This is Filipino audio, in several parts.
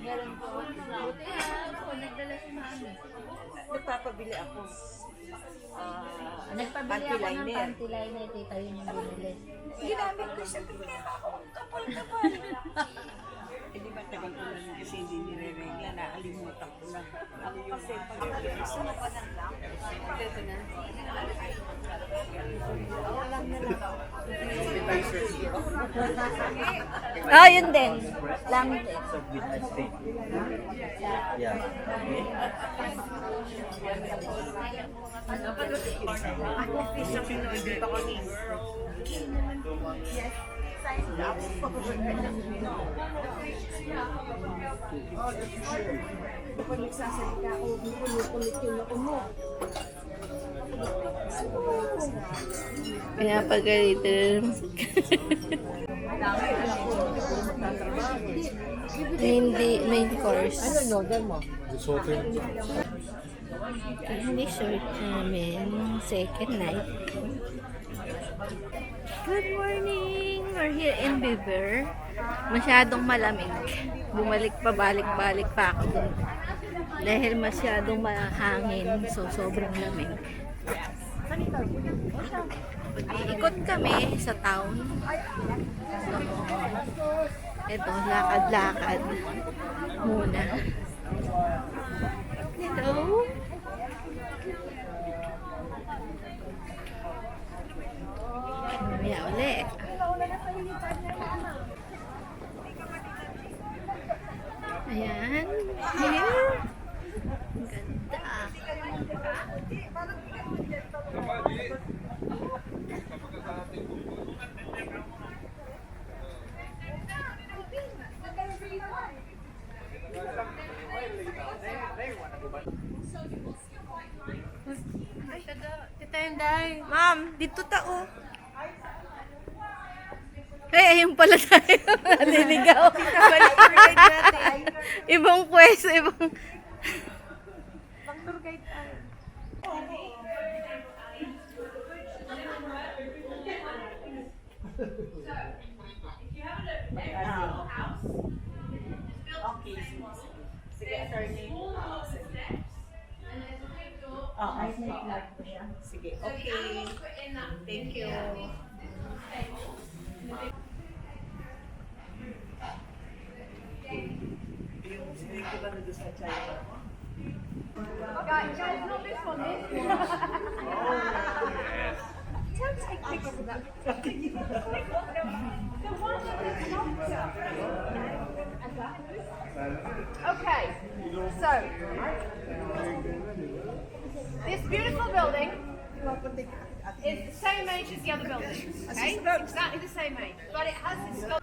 Meron po. Buti po, nagdala si mami. Nagpapabili ako. Nagpabili ako ng panty liner, tita, yun yung binili. Ginamit ko siya. Pero ako, kapal-kapal. Eh di ba tagal ko lang kasi hindi nire-regla, nakalimutan ko lang. Ako kasi pag gusto mo pa ng lang, ito na. Alam na lang. Oh, yun din. Lang din. Yeah. Ako fish ang pinoy pa ko ni. Yes. Signed up. Kapag nagsasalita ako, kulit yung ako mo. Pinapagalitan. Hindi, main course. Ano in-order mo? Hindi short namin. Second night. Good morning! We're here in Beaver. Masyadong malamig. Bumalik pa, balik-balik pa ako dun. Dahil masyadong mahangin. So, sobrang lamig. Ikot kami sa town. So, ito, lakad-lakad muna. Hello? Mamaya uli. Ayan. Here. Ang ganda. Tita Inday. Ma'am, dito tao. Hey, ayun pala tayo. Naliligaw. Ibang pwesto, ibang... Tour guide tayo. Okay, sige, attorney. Sige, okay. Thank you. Yung sinabi ko ba na doon sa China? Guys, not this one, this one. Don't take pictures of that. Okay, so this beautiful building is the same age as the other buildings. Okay, exactly the same age, but it has this sculpture.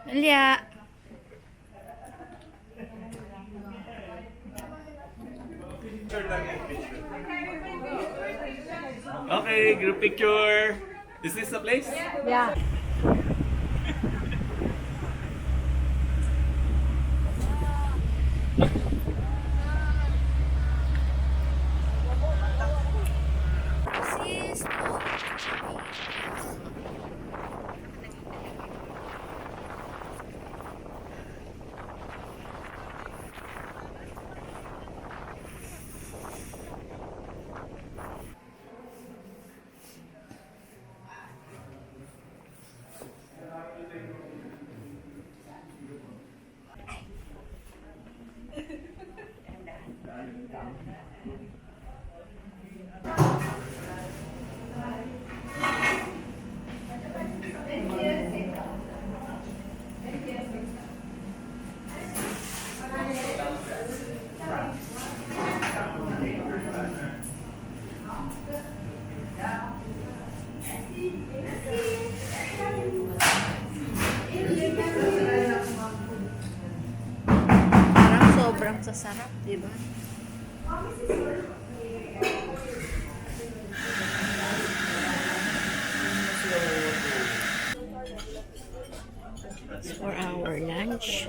Alia. Okay, group picture. Is this the place? Yeah. Sobrang sasarap, di ba? For our lunch.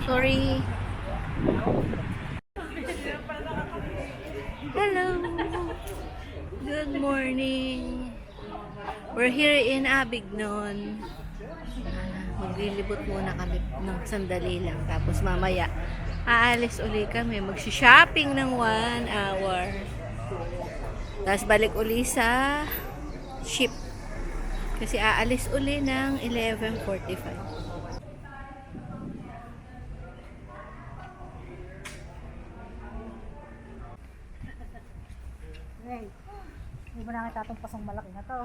Sorry. Hello. Good morning. We're here in Abignon. Maglilibot muna kami ng sandali lang. Tapos mamaya, aalis uli kami. Mag-shopping ng 1 hour. Tapos balik uli sa ship. Kasi aalis uli ng 11:45. Hindi mo na kita itong pasong malaki na to.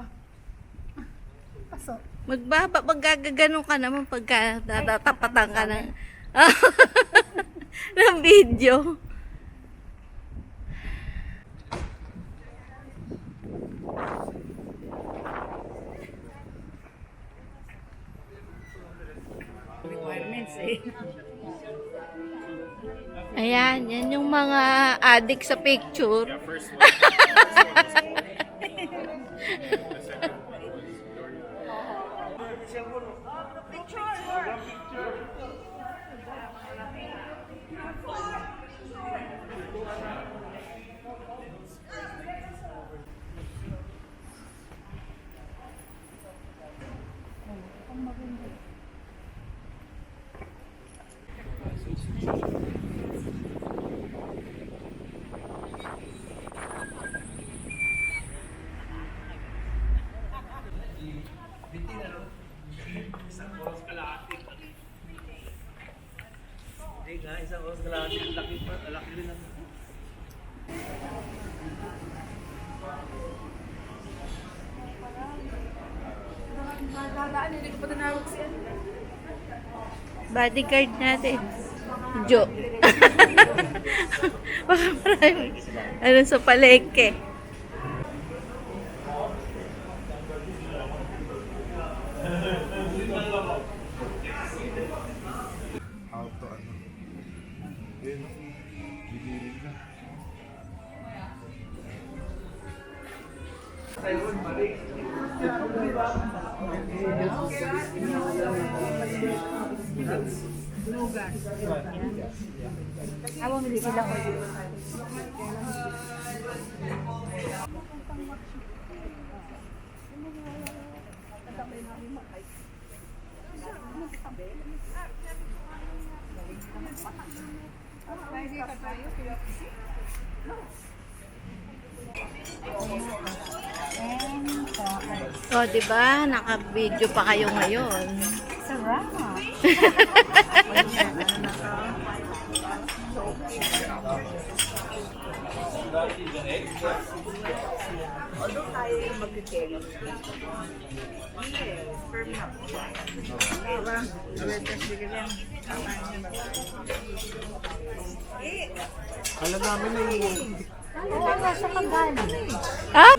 Paso. Maggaganon ka naman pagka natatapatan ka ng, ng video. Requirements eh. Ayan, yan yung mga addict sa picture. Hindi nga, isang oras kalahati. Laki pa, laki rin ang... Bodyguard natin. Jo. Baka marami. Ano sa palengke. Auto ano. Yun, binirin na. Awang hindi sila ko. O, diba? Naka-video pa kayo ngayon. Sarap. Although tayo yung mag-telo. Yes, firm na po. Diba? Alam namin na yung Oo, nasa paggaling. Ah?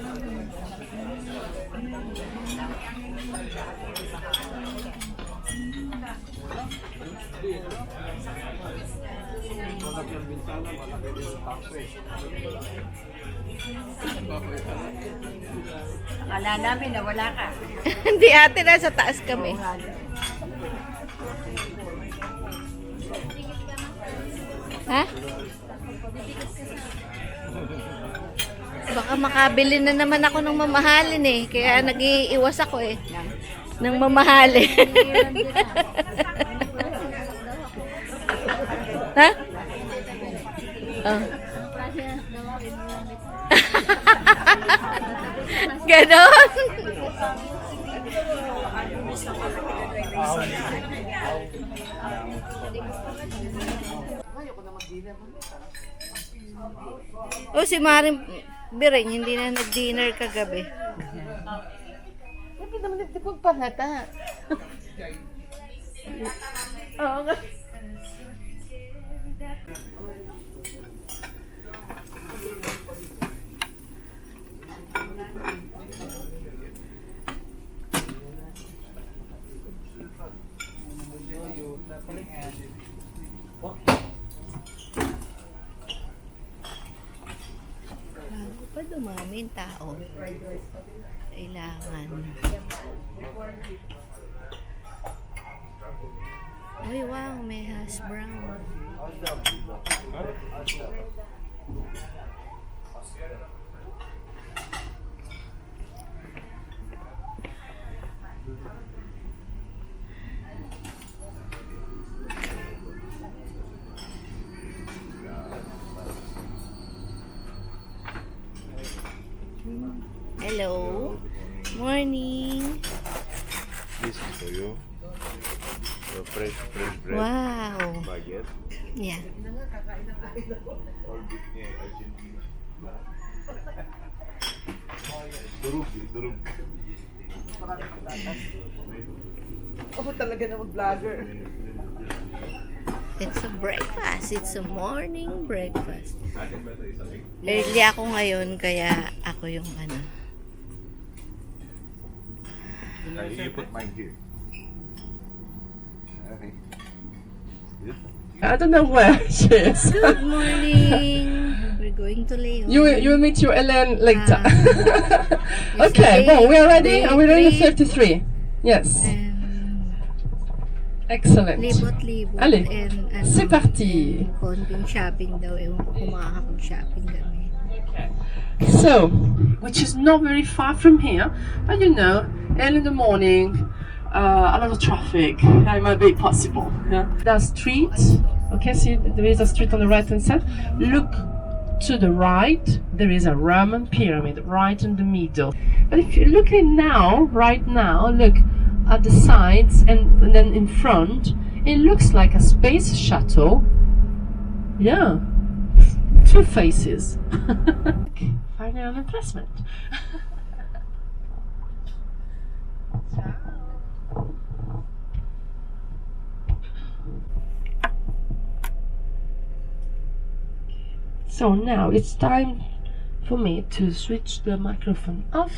Akala namin na wala ka. Hindi ate, nasa taas kami. Ha? Baka makabili na naman ako ng mamahalin eh. Kaya nag-iiwas ako eh. Ng mamahalin. Ha? Oh. Ganon. O si Maring Biring, hindi na nag-dinner kagabi. Hindi naman nagtipagpangata. Oo nga. Maraming tao. Kailangan. Uy, wow, may hash brown. Hello. Morning. This is for you. The fresh bread. Wow. Baguette. Yeah. All good niya, Argentina. Durug. Ako talaga na mag-vlogger. It's a breakfast. It's a morning breakfast. Early ako ngayon, kaya ako yung ano. You put mine here. Okay. Good. I don't know where she is. Good morning. We're going to Leon. You will meet your Ellen later. It's Okay, late, well, we are ready. Are we ready? late. 33. Yes. Excellent. Libot-libot. Allez, And ano, c'est parti. konting shopping daw. Ewan ko kung makakapag-shopping kami. So, which is not very far from here, but you know, early in the morning, a lot of traffic. It might be possible. Yeah? The street. Okay, see, there is a street on the right hand side. Look to the right. There is a Roman pyramid right in the middle. But if you're looking now, right now, look at the sides and then in front, it looks like a space shuttle. Yeah, two faces. Final impressment. So now it's time for me to switch the microphone off.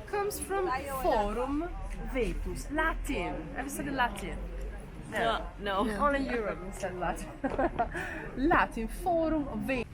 Comes from Forum Vetus, Latin. Have you studied Latin? No. Only in Europe we study Latin. Latin, Forum Vetus.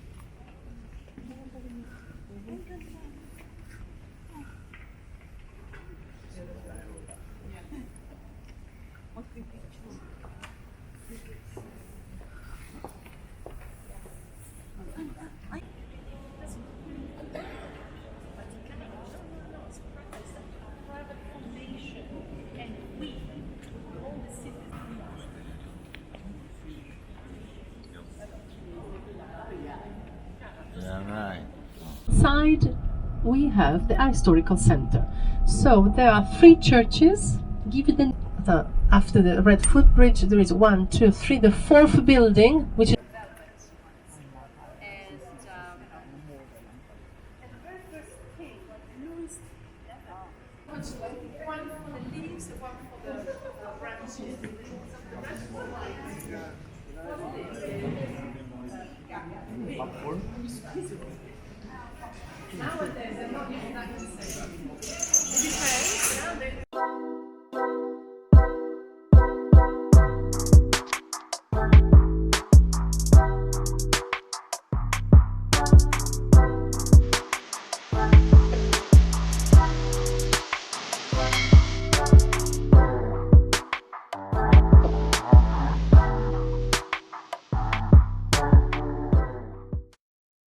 Inside we have the historical center. So there are 3 churches. Give it after the red footbridge there is 1, 2, 3. The 4th building, which is Popcorn?